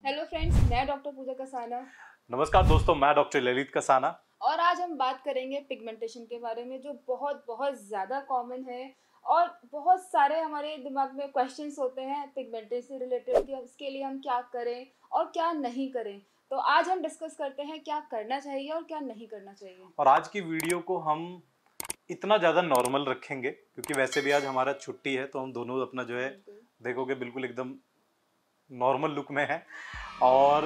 Hello friends, मैं doctor पूजा कसाना नमस्कार दोस्तों, मैं डॉक्टर ललित कसाना। और आज हम बात करेंगे पिगमेंटेशन के बारे में, जो बहुत बहुत ज़्यादा कॉमन है और बहुत सारे हमारे दिमाग में क्वेश्चंस होते हैं पिगमेंटेशन से रिलेटेड कि इसके लिए हम क्या करें और क्या नहीं करें। तो आज हम डिस्कस करते हैं क्या करना चाहिए और क्या नहीं करना चाहिए। और आज की वीडियो को हम इतना ज़्यादा नॉर्मल रखेंगे क्योंकि वैसे भी आज हमारा छुट्टी है, तो हम दोनों अपना जो है देखोगे बिल्कुल एकदम नॉर्मल लुक में है और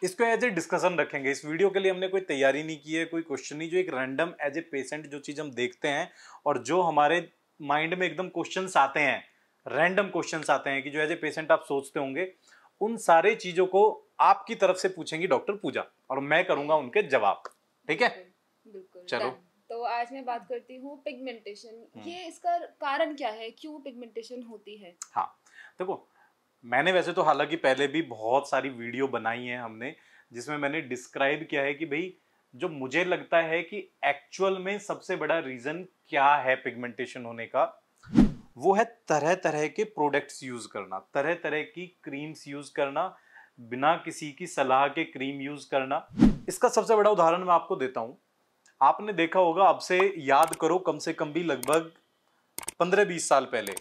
इसको एज ए डिस्कशन रखेंगे। इस वीडियो के लिए हमने कोई तैयारी नहीं की है, कोई क्वेश्चन नहीं, जो एक रैंडम एज ए पेशेंट जो चीज़ हम देखते हैं और जो हमारे माइंड में एकदम क्वेश्चंस आते हैं, रैंडम क्वेश्चंस आते हैं कि जो एज ए पेशेंट आप सोचते होंगे, उन सारे चीज़ों को आपकी तरफ से पूछेंगी डॉक्टर पूजा और मैं करूंगा उनके जवाब। ठीक है, बिल्कुल चलो। तो आज मैं बात करती हूँ पिगमेंटेशन। ये इसका कारण क्या है, क्यों पिगमेंटेशन होती है? हाँ, देखो, मैंने वैसे तो हालांकि पहले भी बहुत सारी वीडियो बनाई है हमने, जिसमें मैंने डिस्क्राइब किया है कि भाई जो मुझे लगता है कि एक्चुअल में सबसे बड़ा रीजन क्या है पिगमेंटेशन होने का, वो है तरह तरह के प्रोडक्ट्स यूज करना, तरह तरह की क्रीम्स यूज करना, बिना किसी की सलाह के क्रीम यूज करना। इसका सबसे बड़ा उदाहरण मैं आपको देता हूं। आपने देखा होगा, अब से याद करो कम से कम भी लगभग 15-20 साल पहले,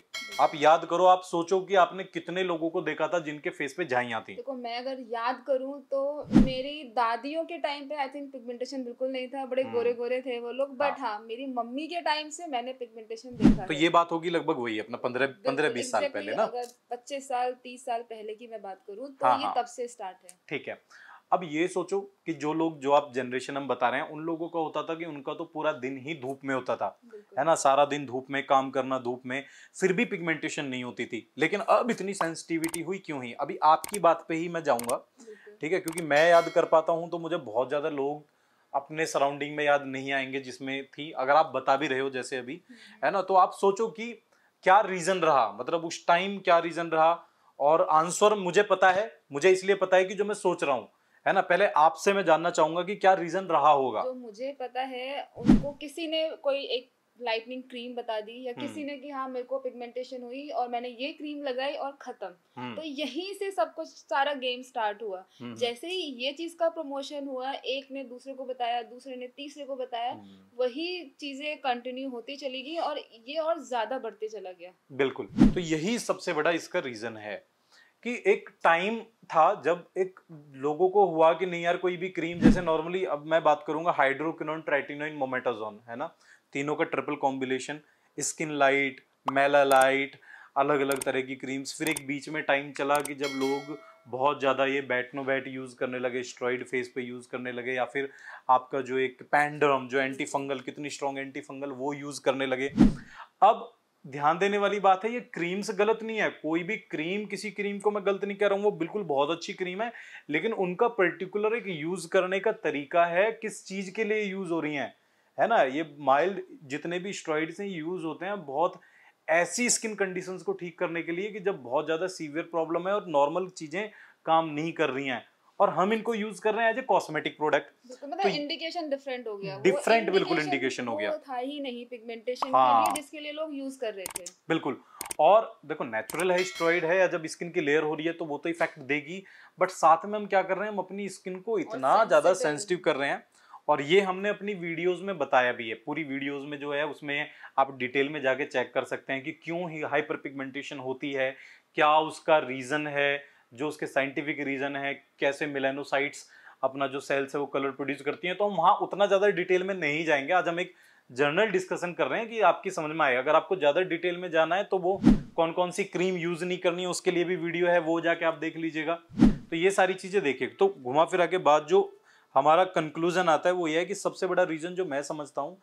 आप याद करो, आप सोचो कि आपने कितने लोगों को देखा था जिनके फेस पे झाइयां थी। देखो, मैं अगर याद करूं तो मेरी दादियों के टाइम पे आई थिंक पिगमेंटेशन बिल्कुल नहीं था, बड़े गोरे गोरे थे वो लोग। बट हाँ, मेरी मम्मी के टाइम से मैंने पिगमेंटेशन देखा तो है। ये बात होगी लगभग वही अपना 15-20 साल पहले ना। अगर 25 साल 30 साल पहले की मैं बात करूं तो हाँ ये हाँ, तब से स्टार्ट है। ठीक है। अब ये सोचो कि जो लोग, जो आप जनरेशन हम बता रहे हैं, उन लोगों का होता था कि उनका तो पूरा दिन ही धूप में होता था, है ना, सारा दिन धूप में काम करना, धूप में, फिर भी पिगमेंटेशन नहीं होती थी। लेकिन अब इतनी सेंसिटिविटी हुई क्यों ही? अभी आपकी बात पे ही मैं जाऊंगा, ठीक है, क्योंकि मैं याद कर पाता हूं तो मुझे बहुत ज्यादा लोग अपने सराउंडिंग में याद नहीं आएंगे जिसमें थी। अगर आप बता भी रहे हो जैसे अभी, है ना, तो आप सोचो कि क्या रीजन रहा, मतलब उस टाइम क्या रीजन रहा। और आंसर मुझे पता है, मुझे इसलिए पता है कि जो मैं सोच रहा हूं, है ना, पहले आपसे मैं जानना चाहूंगा कि क्या रीजन रहा होगा। जो मुझे पता है, उनको किसी ने कोई एक लाइटनिंग क्रीम बता दी या किसी ने कि हाँ मेरे को पिगमेंटेशन हुई और मैंने ये क्रीम लगाई और खत्म। तो यहीं से सब कुछ, सारा गेम स्टार्ट हुआ। जैसे ही ये चीज का प्रमोशन हुआ, एक ने दूसरे को बताया, दूसरे ने तीसरे को बताया, वही चीजें कंटिन्यू होती चली गई और ये और ज्यादा बढ़ते चला गया। बिल्कुल, तो यही सबसे बड़ा इसका रीजन है कि एक टाइम था जब एक लोगों को हुआ कि नहीं यार, कोई भी क्रीम, जैसे नॉर्मली अब मैं बात करूंगा हाइड्रोक्विनोन, ट्राइटिनोइन, मोमेटाजोन, है ना, तीनों का ट्रिपल कॉम्बिनेशन, स्किन लाइट, मेलालाइट, अलग अलग तरह की क्रीम्स। फिर एक बीच में टाइम चला कि जब लोग बहुत ज़्यादा ये बैटनोबैट यूज़ करने लगे, स्टेरॉइड फेस पे यूज़ करने लगे, या फिर आपका जो एक पैंडरम, जो एंटी फंगल, कितनी स्ट्रॉन्ग एंटी फंगल, वो यूज़ करने लगे। अब ध्यान देने वाली बात है, ये क्रीम्स गलत नहीं है, कोई भी क्रीम, किसी क्रीम को मैं गलत नहीं कह रहा हूँ, वो बिल्कुल बहुत अच्छी क्रीम है, लेकिन उनका पर्टिकुलर एक यूज करने का तरीका है, किस चीज के लिए यूज हो रही हैं, है ना। ये माइल्ड जितने भी स्टेरॉइड्स हैं यूज होते हैं बहुत ऐसी स्किन कंडीशंस को ठीक करने के लिए कि जब बहुत ज्यादा सीवियर प्रॉब्लम है और नॉर्मल चीजें काम नहीं कर रही हैं, और हम इनको यूज कर रहे हैं एज ए कॉस्मेटिक प्रोडक्ट। मतलब तो इंडिकेशन डिफरेंट हो गया, डिफरेंट, बिल्कुल इंडिकेशन हो गया, वो था ही नहीं पिगमेंटेशन के हाँ लिए जिसके लिए लोग यूज कर रहे थे। बिल्कुल। और देखो, नेचुरल है स्टेरॉइड है, या जब स्किन की लेयर हो रही है तो वो तो इफेक्ट देगी, बट साथ में हम क्या कर रहे हैं, हम अपनी स्किन को इतना ज्यादा सेंसिटिव कर रहे हैं। और ये हमने अपनी वीडियोस में बताया भी है, पूरी वीडियोस में जो है उसमें आप डिटेल में जाके चेक कर सकते हैं कि क्यों ही हाइपर पिगमेंटेशन होती है, क्या उसका रीजन है, जो उसके साइंटिफिक रीजन है, कैसे मेलानोसाइट्स अपना जो सेल्स है वो कलर प्रोड्यूस करती हैं। तो हम वहाँ उतना ज़्यादा डिटेल में नहीं जाएंगे, आज हम एक जनरल डिस्कशन कर रहे हैं कि आपकी समझ में आए। अगर आपको ज़्यादा डिटेल में जाना है तो वो कौन कौन सी क्रीम यूज़ नहीं करनी है, उसके लिए भी वीडियो है, वो जाके आप देख लीजिएगा। तो ये सारी चीज़ें देखिए। तो घुमा फिरा के बाद जो हमारा कंक्लूजन आता है वो ये है कि सबसे बड़ा रीज़न जो मैं समझता हूँ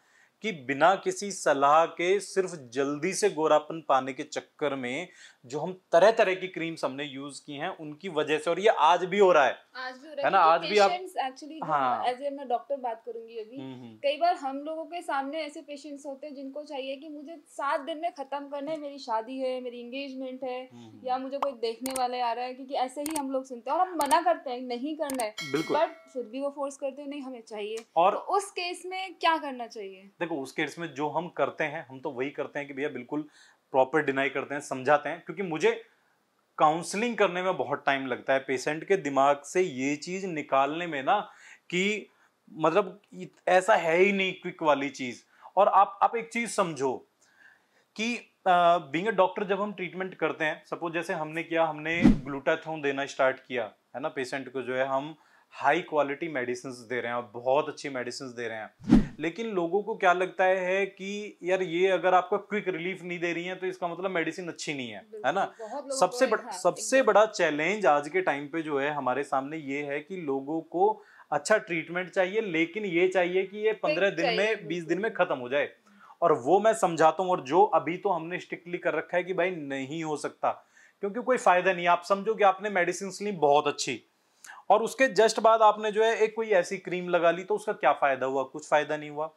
कि बिना किसी सलाह के, सिर्फ जल्दी से गोरापन पाने के चक्कर में जो हम तरह तरह की क्रीम्स हमने यूज की हैं, उनकी वजह से, और ये आज भी हो रहा है, आज भी हो रहा है ना, आज भी आप एक्चुअली, हाँ एज ए मैं डॉक्टर बात करूंगी अभी। कई बार हम लोगों के सामने ऐसे पेशेंट्स होते हैं जिनको चाहिए कि मुझे 7 दिन में खत्म करना है, मेरी शादी है, मेरी एंगेजमेंट है, या मुझे कोई देखने वाले आ रहा है, क्योंकि ऐसे ही हम लोग सुनते हैं और हम मना करते हैं नहीं करना है, बट फिर भी वो फोर्स करते हैं नहीं हमें चाहिए। और तो उस केस में क्या करना चाहिए? देखो, उस केस में जो हम करते हैं, हम तो वही करते हैं कि भैया बिल्कुल प्रॉपर डिनाई करते हैं, समझाते हैं, क्योंकि मुझे काउंसलिंग करने में बहुत टाइम लगता है पेशेंट के दिमाग से ये चीज निकालने में ना, कि मतलब ऐसा है ही नहीं क्विक वाली चीज। और आप एक चीज समझो कि बीइंग अ डॉक्टर जब हम ट्रीटमेंट करते हैं, सपोज जैसे हमने किया, हमने ग्लूटाथोन देना स्टार्ट किया है ना पेशेंट को, जो है हम हाई क्वालिटी मेडिसिन दे रहे हैं और बहुत अच्छी मेडिसिन दे रहे हैं, लेकिन लोगों को क्या लगता है कि यार ये अगर आपको क्विक रिलीफ नहीं दे रही है तो इसका मतलब मेडिसिन अच्छी नहीं है ना। सबसे बड़ा चैलेंज आज के टाइम पे जो है हमारे सामने ये है कि लोगों को अच्छा ट्रीटमेंट चाहिए, लेकिन ये चाहिए कि ये 15 दिन में 20 दिन में खत्म हो जाए। और वो मैं समझाता हूँ, और जो अभी तो हमने स्ट्रिक्टली कर रखा है कि भाई नहीं हो सकता, क्योंकि कोई फायदा नहीं। आप समझो कि आपने मेडिसिन ली बहुत अच्छी, और उसके जस्ट बाद आपने जो है एक कोई ऐसी क्रीम लगा ली, तो उसका क्या फायदा हुआ? कुछ फायदा नहीं हुआ।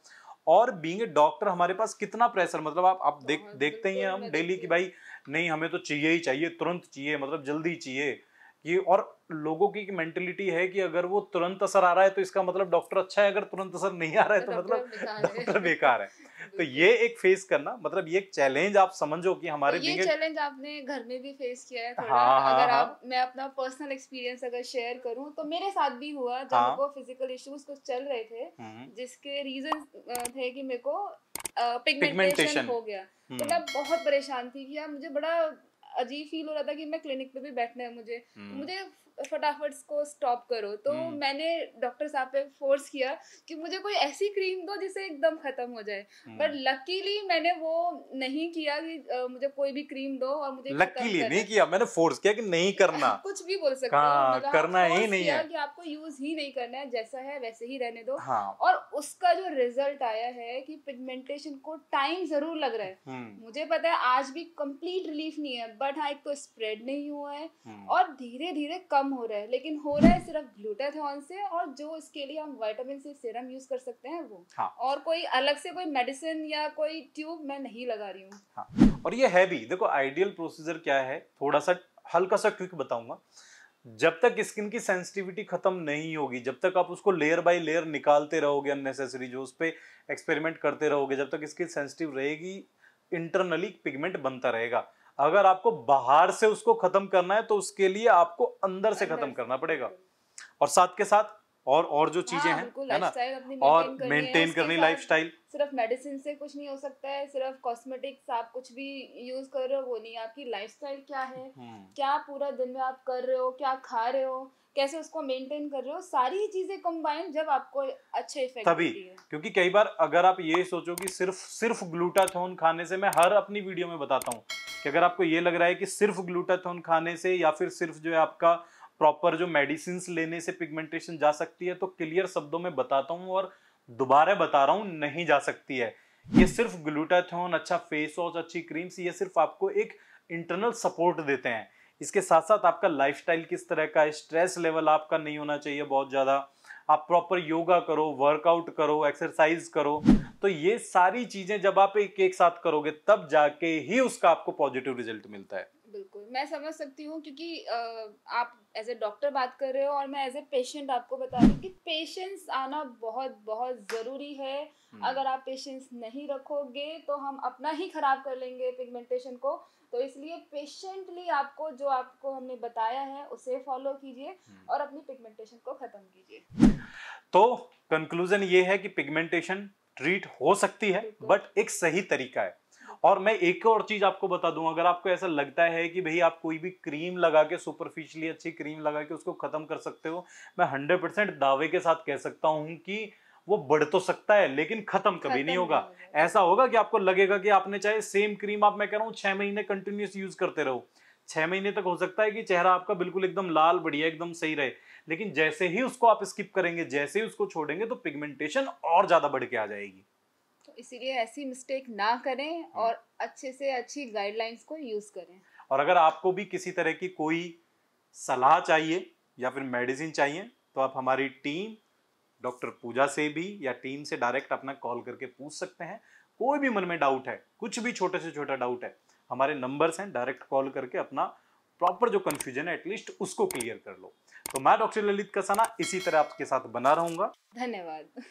और बीइंग ए डॉक्टर हमारे पास कितना प्रेशर, मतलब आप देखते ही हैं हम डेली कि भाई नहीं हमें तो चाहिए ही चाहिए, तुरंत चाहिए, मतलब जल्दी चाहिए ये। और लोगों की मेंटेलिटी है कि अगर वो तुरंत असर आ रहा है तो इसका मतलब डॉक्टर अच्छा है, अगर तुरंत असर नहीं आ रहा है तो मतलब डॉक्टर बेकार है। तो ये एक फेस करना, मतलब ये एक चैलेंज आप समझो कि हमारे तो ये चैलेंज आपने घर में भी फेस किया है थोड़ा? हाँ, अगर हाँ, मैं अपना पर्सनल एक्सपीरियंस अगर शेयर करूं तो मेरे साथ भी हुआ जब हाँ, मेरे को फिजिकल इश्यूज कुछ चल रहे थे, जिसके रीजन थे कि मेरे को पिगमेंटेशन हो गया। तो मैं बहुत परेशान थी कि यार मुझे बड़ा अजीब फील हो रहा था कि मैं क्लिनिक पे भी बैठना है मुझे, तो मुझे फटाफट इसको स्टॉप करो। तो मैंने डॉक्टर साहब पे फोर्स किया कि मुझे कोई ऐसी क्रीम दो जिससे एकदम खत्म हो जाए। बट लकीली मैंने वो नहीं किया कि मुझे कोई भी क्रीम दो और मुझे लकीली नहीं किया, मैंने फोर्स किया कि नहीं करना। कुछ भी बोल सकते हो, मतलब करना ही फोर्स नहीं किया है कि आपको यूज ही नहीं करना है, जैसा है वैसे ही रहने दो। हाँ। और उसका जो रिजल्ट आया है कि पिगमेंटेशन को टाइम जरूर लग रहा है, मुझे पता है आज भी कंप्लीट रिलीफ नहीं है, बट हाँ एक तो स्प्रेड नहीं हुआ है और धीरे धीरे कम हो रहा है, लेकिन हो रहा है सिर्फ ग्लूटाथॉन से, और जो इसके लिए हम विटामिन सी सीरम यूज कर सकते हैं वो। हाँ। और कोई अलग से कोई मेडिसिन या कोई ट्यूब मैं नहीं लगा रही हूँ। हाँ। और ये है भी, देखो आइडियल प्रोसीजर क्या है, थोड़ा सा हल्का सा ट्रिक बताऊंगा। जब तक स्किन की सेंसिटिविटी खत्म नहीं होगी, जब तक आप उसको लेयर बाय लेयर निकालते रहोगे, अननेसेसरी जो उस पे एक्सपेरिमेंट करते रहोगे, जब तक स्किन सेंसिटिव रहेगी, इंटरनली पिगमेंट बनता रहेगा। अगर आपको बाहर से उसको खत्म करना है तो उसके लिए आपको अंदर से खत्म करना पड़ेगा। और साथ के साथ और जो चीजें हैं, है ना, और मेंटेन करनी लाइफस्टाइल। सिर्फ मेडिसिन से कुछ नहीं हो सकता है, सिर्फ कॉस्मेटिक्स आप कुछ भी यूज कर रहे हो वो नहीं, आपकी लाइफस्टाइल क्या है, क्या पूरा दिन में आप कर रहे हो, क्या खा रहे हो, कैसे उसको मेंटेन कर रहे हो, सारी चीजें कंबाइन जब आपको अच्छे इफेक्ट तभी। क्योंकि कई बार अगर आप ये सोचो कि सिर्फ ग्लूटाथोन खाने से, मैं हर अपनी वीडियो में बताता हूँ कि अगर आपको ये लग रहा है कि सिर्फ ग्लूटाथोन खाने से या फिर सिर्फ जो है आपका प्रॉपर जो मेडिसिन लेने से पिगमेंटेशन जा सकती है, तो क्लियर शब्दों में बताता हूँ और दोबारा बता रहा हूँ, नहीं जा सकती है। ये सिर्फ ग्लूटाथोन, अच्छा फेस वॉश, अच्छी क्रीम्स, ये सिर्फ आपको एक इंटरनल सपोर्ट देते हैं। इसके साथ साथ आपका लाइफस्टाइल किस तरह का है, स्ट्रेस लेवल आपका नहीं होना चाहिए बहुत ज्यादा, आप प्रॉपर योगा करो, वर्कआउट करो, एक्सरसाइज करो, तो ये सारी चीजें जब आप एक साथ करोगे तब जाके ही उसका आपको पॉजिटिव रिजल्ट मिलता है। बिल्कुल मैं समझ सकती हूँ, क्योंकि आप एज ए डॉक्टर बात कर रहे हो और मैं एज ए पेशेंट आपको बता रही हूँ कि पेशेंस आना बहुत बहुत ज़रूरी है। अगर आप पेशेंस नहीं रखोगे तो हम अपना ही खराब कर लेंगे पिगमेंटेशन को। तो इसलिए पेशेंटली आपको जो आपको हमने बताया है उसे फॉलो कीजिए और अपनी पिगमेंटेशन को ख़त्म कीजिए। तो कंक्लूजन ये है कि पिगमेंटेशन ट्रीट हो सकती है, बट एक सही तरीका है। और मैं एक और चीज आपको बता दूं, अगर आपको ऐसा लगता है कि भाई आप कोई भी क्रीम लगा के, सुपरफिशियली अच्छी क्रीम लगा के उसको खत्म कर सकते हो, मैं 100% दावे के साथ कह सकता हूं कि वो बढ़ तो सकता है लेकिन खत्म कभी नहीं होगा। ऐसा होगा कि आपको लगेगा कि आपने चाहे सेम क्रीम आप, मैं कह रहा हूं 6 महीने कंटिन्यूस यूज करते रहो, 6 महीने तक हो सकता है कि चेहरा आपका बिल्कुल एकदम लाल बढ़िया एकदम सही रहे, लेकिन जैसे ही उसको आप स्किप करेंगे, जैसे ही उसको छोड़ेंगे, तो पिगमेंटेशन और ज्यादा बढ़ के आ जाएगी। तो इसीलिए ऐसी मिस्टेक ना करें और अच्छे से अच्छी गाइडलाइंस को यूज करें। और अगर आपको भी किसी तरह की कोई सलाह चाहिए या फिर मेडिसिन चाहिए, तो आप हमारी टीम डॉक्टर पूजा से भी या टीम से डायरेक्ट अपना कॉल करके पूछ सकते हैं। कोई भी मन में डाउट है, कुछ भी छोटे से छोटा डाउट है, हमारे नंबर्स हैं, डायरेक्ट कॉल करके अपना प्रॉपर जो कंफ्यूजन है एटलीस्ट उसको क्लियर कर लो। तो मैं डॉक्टर ललित कसाना इसी तरह आपके साथ बना रहूंगा। धन्यवाद।